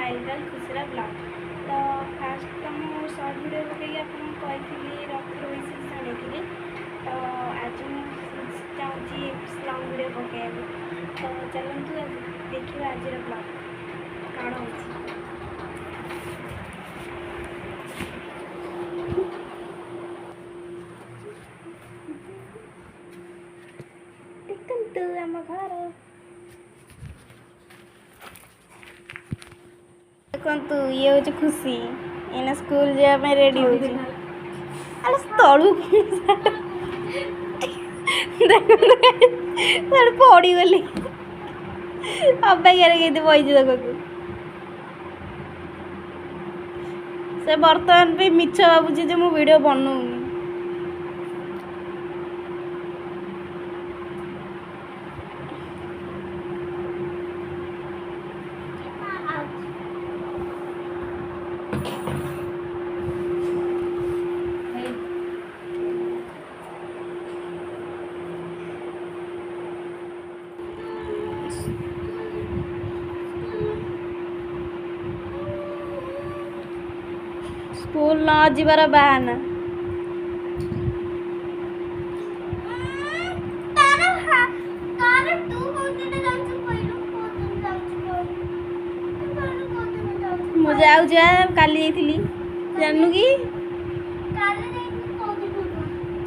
Smile खुशीरा blog. तो fast तो मुझे सर्ट भिडियो पकई कही रथ विशेष शुणी तो आज मुझे चाहूँगी लंग भिडियो पकड़ा तो चलतु देखिए आज ब्लॉग कौन हो। देखते आम घर देखु ये हूँ खुशी एना स्कूल जावाई रेडी हो तलू पड़ी गली अपेक्षा के बही देखु से बर्तमान भी मिछ भावुची जे मु वीडियो बनाऊनी। स्कूल न जीवार बहाना मुझे काली जानू कि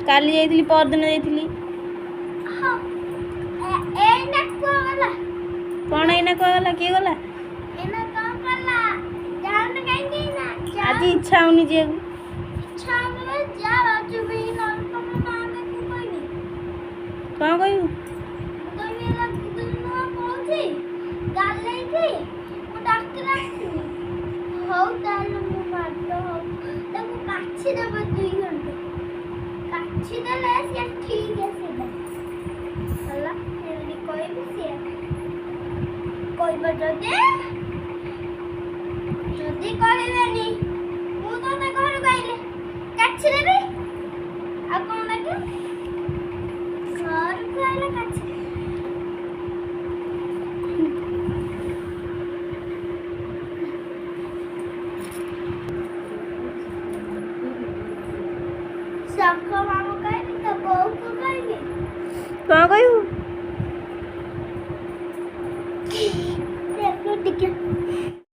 काली जाइली परदिन जाइली कौन एना कहला किए गला आज इच्छा होनी जे कौन कहू जदि कहबेनी मु तो घर गइले काछि देबे आ कोन लागे घर गइले काछि सखो मामू कहली तो बहू को कहली कौन कहू